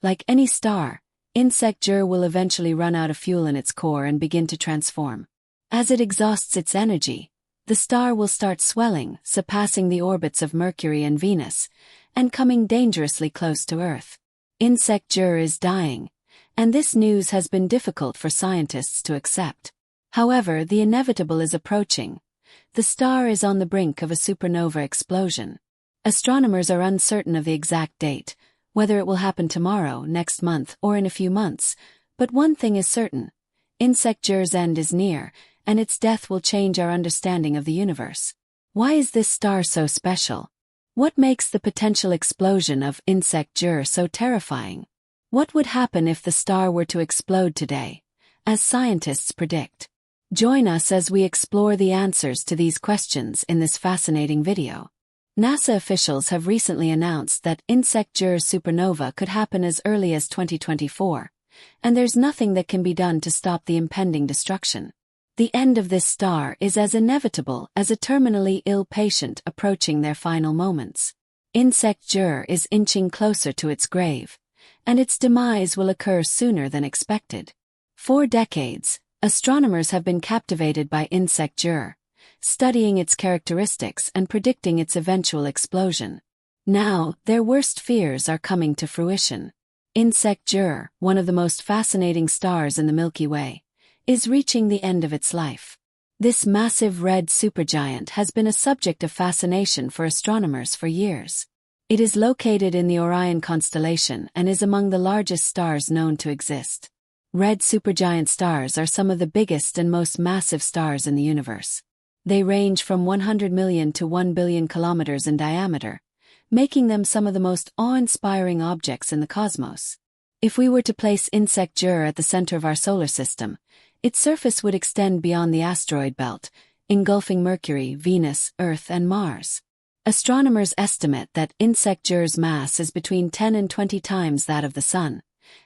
Like any star, Insect-Jur will eventually run out of fuel in its core and begin to transform. As it exhausts its energy, the star will start swelling, surpassing the orbits of Mercury and Venus, and coming dangerously close to Earth. Insect-Jur is dying, and this news has been difficult for scientists to accept. However, the inevitable is approaching. The star is on the brink of a supernova explosion. Astronomers are uncertain of the exact date, whether it will happen tomorrow, next month, or in a few months, but one thing is certain. Insect-Jur's end is near, and its death will change our understanding of the universe. Why is this star so special? What makes the potential explosion of Insect-Jur so terrifying? What would happen if the star were to explode today, as scientists predict? Join us as we explore the answers to these questions in this fascinating video. NASA officials have recently announced that Insect-Jur's supernova could happen as early as 2024, and there's nothing that can be done to stop the impending destruction. The end of this star is as inevitable as a terminally ill patient approaching their final moments. Insect-Jur is inching closer to its grave, and its demise will occur sooner than expected. For decades, astronomers have been captivated by Insect-Jur, studying its characteristics and predicting its eventual explosion. Now, their worst fears are coming to fruition. Insect-Jur, one of the most fascinating stars in the Milky Way, is reaching the end of its life. This massive red supergiant has been a subject of fascination for astronomers for years. It is located in the Orion constellation and is among the largest stars known to exist. Red supergiant stars are some of the biggest and most massive stars in the universe. They range from 100 million to 1 billion kilometers in diameter, making them some of the most awe-inspiring objects in the cosmos. If we were to place Insect-Jur at the center of our solar system, its surface would extend beyond the asteroid belt, engulfing Mercury, Venus, Earth, and Mars. Astronomers estimate that Insect-Jur's mass is between 10 and 20 times that of the Sun,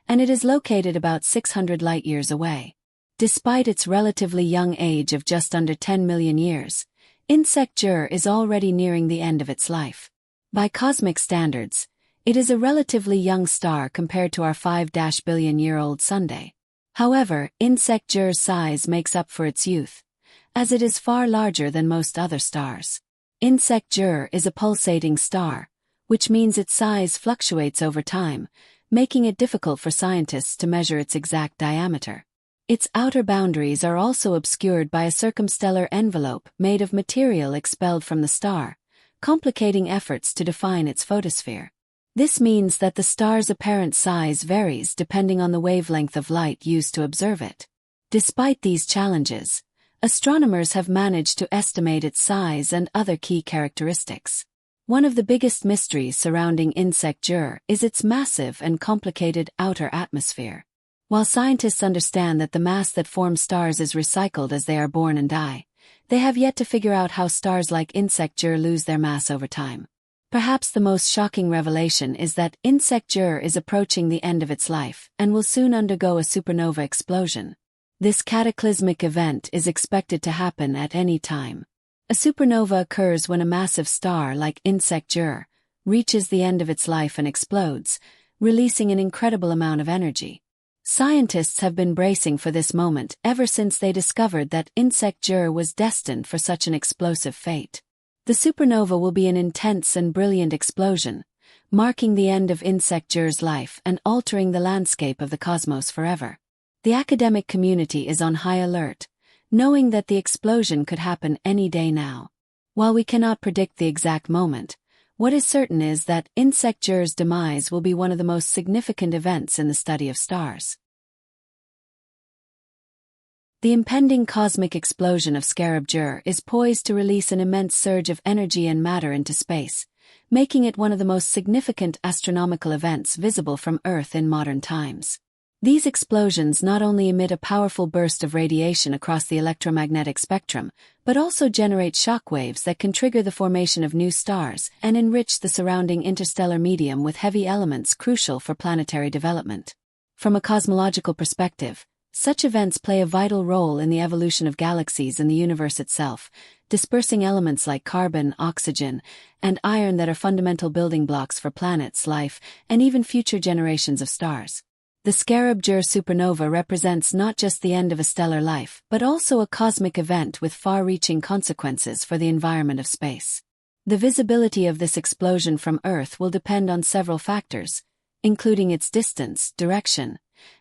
and it is located about 600 light-years away. Despite its relatively young age of just under 10 million years, Insect-Jur is already nearing the end of its life. By cosmic standards, it is a relatively young star compared to our 5-billion-year-old Sun. However, Insect-Jur's size makes up for its youth, as it is far larger than most other stars. Insect-Jur is a pulsating star, which means its size fluctuates over time, making it difficult for scientists to measure its exact diameter. Its outer boundaries are also obscured by a circumstellar envelope made of material expelled from the star, complicating efforts to define its photosphere. This means that the star's apparent size varies depending on the wavelength of light used to observe it. Despite these challenges, astronomers have managed to estimate its size and other key characteristics. One of the biggest mysteries surrounding Insect-Jur is its massive and complicated outer atmosphere. While scientists understand that the mass that forms stars is recycled as they are born and die, they have yet to figure out how stars like Insect-Jur lose their mass over time. Perhaps the most shocking revelation is that Insect-Jur is approaching the end of its life and will soon undergo a supernova explosion. This cataclysmic event is expected to happen at any time. A supernova occurs when a massive star like Insect-Jur reaches the end of its life and explodes, releasing an incredible amount of energy. Scientists have been bracing for this moment ever since they discovered that Insect-Jur was destined for such an explosive fate. The supernova will be an intense and brilliant explosion, marking the end of Insect-Jur's life and altering the landscape of the cosmos forever. The academic community is on high alert, knowing that the explosion could happen any day now. While we cannot predict the exact moment, what is certain is that Insect-Jur's demise will be one of the most significant events in the study of stars. The impending cosmic explosion of Scarab-Jur is poised to release an immense surge of energy and matter into space, making it one of the most significant astronomical events visible from Earth in modern times. These explosions not only emit a powerful burst of radiation across the electromagnetic spectrum, but also generate shock waves that can trigger the formation of new stars and enrich the surrounding interstellar medium with heavy elements crucial for planetary development. From a cosmological perspective, Such events play a vital role in the evolution of galaxies and the universe itself, dispersing elements like carbon, oxygen, and iron that are fundamental building blocks for planets, life, and even future generations of stars. The Scarab-Dur supernova represents not just the end of a stellar life, but also a cosmic event with far-reaching consequences for the environment of space. The visibility of this explosion from Earth will depend on several factors, including its distance, direction,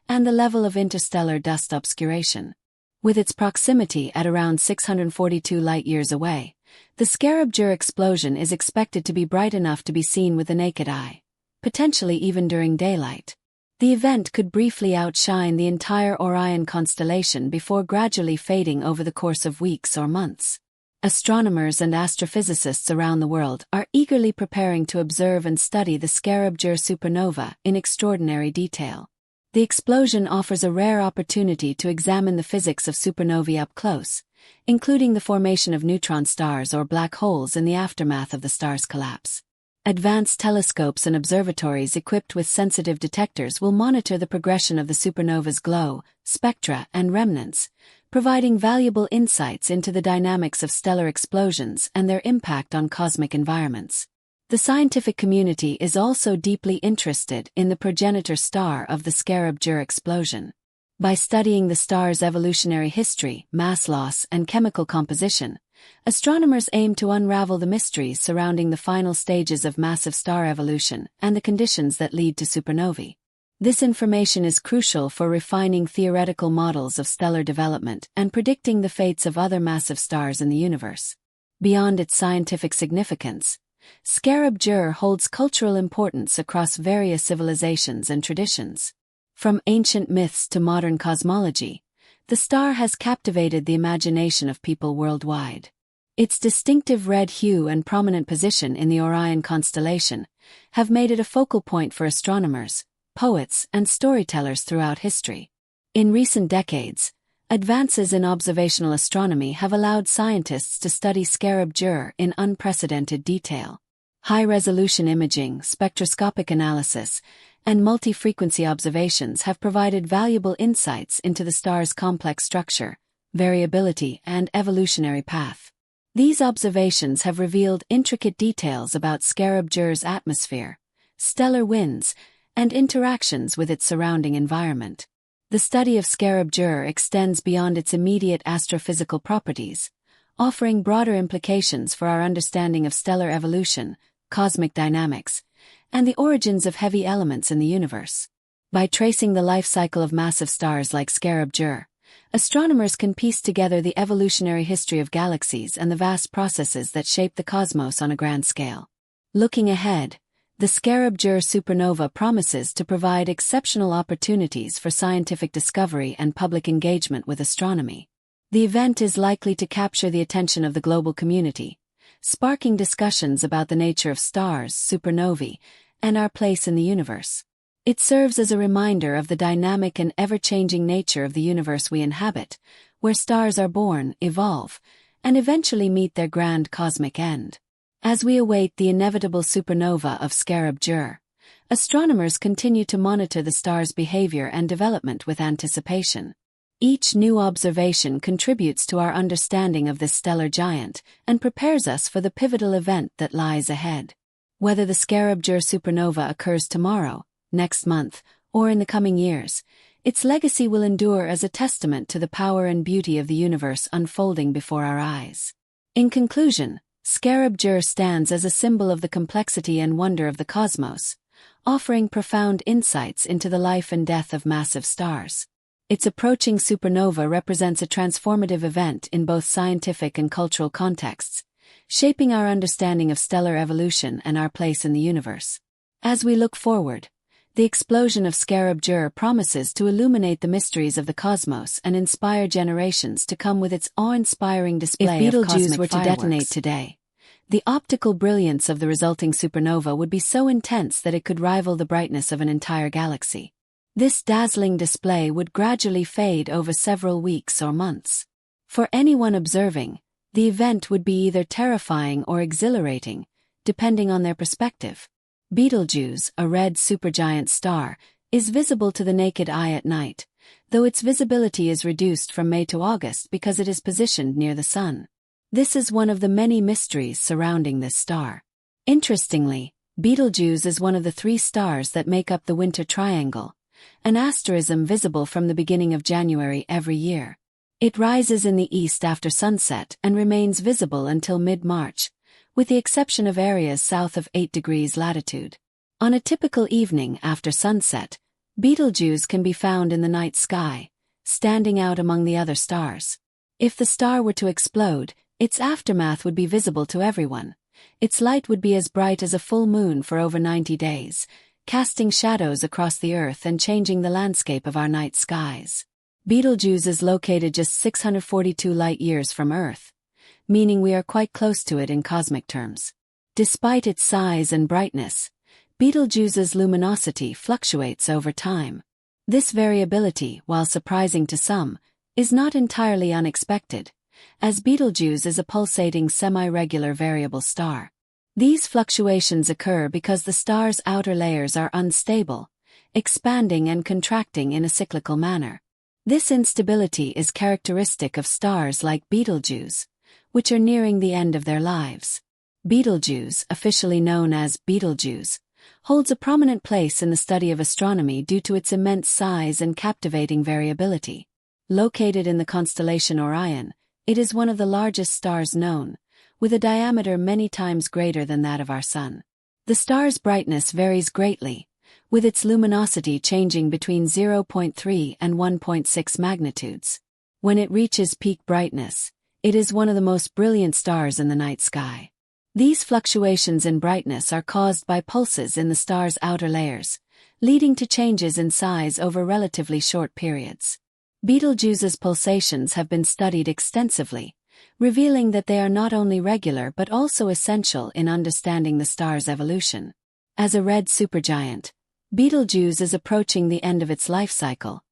and the level of interstellar dust obscuration. With its proximity at around 642 light-years away, the Scarab-Dur explosion is expected to be bright enough to be seen with the naked eye, potentially even during daylight. The event could briefly outshine the entire Orion constellation before gradually fading over the course of weeks or months. Astronomers and astrophysicists around the world are eagerly preparing to observe and study the Scarab-Dur supernova in extraordinary detail. The explosion offers a rare opportunity to examine the physics of supernovae up close, including the formation of neutron stars or black holes in the aftermath of the star's collapse. Advanced telescopes and observatories equipped with sensitive detectors will monitor the progression of the supernova's glow, spectra, and remnants, providing valuable insights into the dynamics of stellar explosions and their impact on cosmic environments. The scientific community is also deeply interested in the progenitor star of the Scarab-Dur explosion. By studying the star's evolutionary history, mass loss, and chemical composition, astronomers aim to unravel the mysteries surrounding the final stages of massive star evolution and the conditions that lead to supernovae. This information is crucial for refining theoretical models of stellar development and predicting the fates of other massive stars in the universe. Beyond its scientific significance, Scarab-Dur holds cultural importance across various civilizations and traditions. From ancient myths to modern cosmology, the star has captivated the imagination of people worldwide. Its distinctive red hue and prominent position in the Orion constellation have made it a focal point for astronomers, poets, and storytellers throughout history. In recent decades, advances in observational astronomy have allowed scientists to study Scarab-Dur in unprecedented detail. High-resolution imaging, spectroscopic analysis, and multi-frequency observations have provided valuable insights into the star's complex structure, variability, and evolutionary path. These observations have revealed intricate details about Scarab-Dur's atmosphere, stellar winds, and interactions with its surrounding environment. The study of Scarab-Dur extends beyond its immediate astrophysical properties, offering broader implications for our understanding of stellar evolution, cosmic dynamics, and the origins of heavy elements in the universe. By tracing the life cycle of massive stars like Scarab-Dur, astronomers can piece together the evolutionary history of galaxies and the vast processes that shape the cosmos on a grand scale. Looking ahead, the Scarab-Dur supernova promises to provide exceptional opportunities for scientific discovery and public engagement with astronomy. The event is likely to capture the attention of the global community, sparking discussions about the nature of stars, supernovae, and our place in the universe. It serves as a reminder of the dynamic and ever-changing nature of the universe we inhabit, where stars are born, evolve, and eventually meet their grand cosmic end. As we await the inevitable supernova of Scarab-Dur, astronomers continue to monitor the star's behavior and development with anticipation. Each new observation contributes to our understanding of this stellar giant and prepares us for the pivotal event that lies ahead. Whether the Scarab-Dur supernova occurs tomorrow, next month, or in the coming years, its legacy will endure as a testament to the power and beauty of the universe unfolding before our eyes. In conclusion, Scarab-Dur stands as a symbol of the complexity and wonder of the cosmos, offering profound insights into the life and death of massive stars. Its approaching supernova represents a transformative event in both scientific and cultural contexts, shaping our understanding of stellar evolution and our place in the universe. As we look forward, the explosion of Scarab-Dur promises to illuminate the mysteries of the cosmos and inspire generations to come with its awe-inspiring display of cosmic fireworks. If Betelgeuse were to detonate today, the optical brilliance of the resulting supernova would be so intense that it could rival the brightness of an entire galaxy. This dazzling display would gradually fade over several weeks or months. For anyone observing, the event would be either terrifying or exhilarating, depending on their perspective. Betelgeuse, a red supergiant star, is visible to the naked eye at night, though its visibility is reduced from May to August because it is positioned near the Sun. This is one of the many mysteries surrounding this star. Interestingly, Betelgeuse is one of the 3 stars that make up the Winter Triangle, an asterism visible from the beginning of January every year. It rises in the east after sunset and remains visible until mid-March, with the exception of areas south of 8 degrees latitude. On a typical evening after sunset, Betelgeuse can be found in the night sky, standing out among the other stars. If the star were to explode, its aftermath would be visible to everyone. Its light would be as bright as a full moon for over 90 days, casting shadows across the Earth and changing the landscape of our night skies. Betelgeuse is located just 642 light-years from Earth, meaning we are quite close to it in cosmic terms. Despite its size and brightness, Betelgeuse's luminosity fluctuates over time. This variability, while surprising to some, is not entirely unexpected, as Betelgeuse is a pulsating semi-regular variable star. These fluctuations occur because the star's outer layers are unstable, expanding and contracting in a cyclical manner. This instability is characteristic of stars like Betelgeuse, which are nearing the end of their lives. Betelgeuse, officially known as Betelgeuse, holds a prominent place in the study of astronomy due to its immense size and captivating variability. Located in the constellation Orion, it is one of the largest stars known, with a diameter many times greater than that of our Sun. The star's brightness varies greatly, with its luminosity changing between 0.3 and 1.6 magnitudes. When it reaches peak brightness, it is one of the most brilliant stars in the night sky. These fluctuations in brightness are caused by pulses in the star's outer layers, leading to changes in size over relatively short periods. Betelgeuse's pulsations have been studied extensively, revealing that they are not only regular but also essential in understanding the star's evolution. As a red supergiant, Betelgeuse is approaching the end of its life cycle,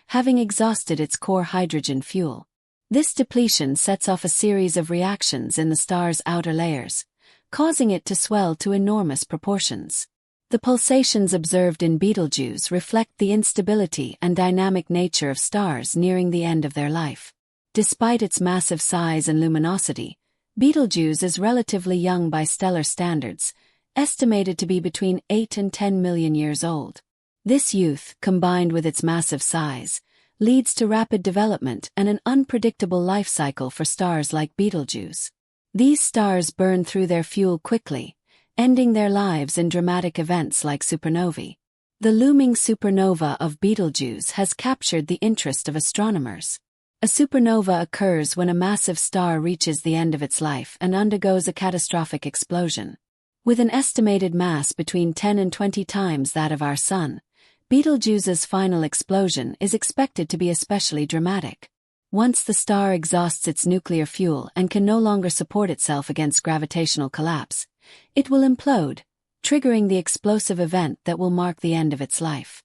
having exhausted its core hydrogen fuel. This depletion sets off a series of reactions in the star's outer layers, causing it to swell to enormous proportions. The pulsations observed in Betelgeuse reflect the instability and dynamic nature of stars nearing the end of their life. Despite its massive size and luminosity, Betelgeuse is relatively young by stellar standards, estimated to be between 8 and 10 million years old. This youth, combined with its massive size, leads to rapid development and an unpredictable life cycle for stars like Betelgeuse. These stars burn through their fuel quickly, ending their lives in dramatic events like supernovae. The looming supernova of Betelgeuse has captured the interest of astronomers. A supernova occurs when a massive star reaches the end of its life and undergoes a catastrophic explosion. With an estimated mass between 10 and 20 times that of our Sun, Betelgeuse's final explosion is expected to be especially dramatic. Once the star exhausts its nuclear fuel and can no longer support itself against gravitational collapse, it will implode, triggering the explosive event that will mark the end of its life.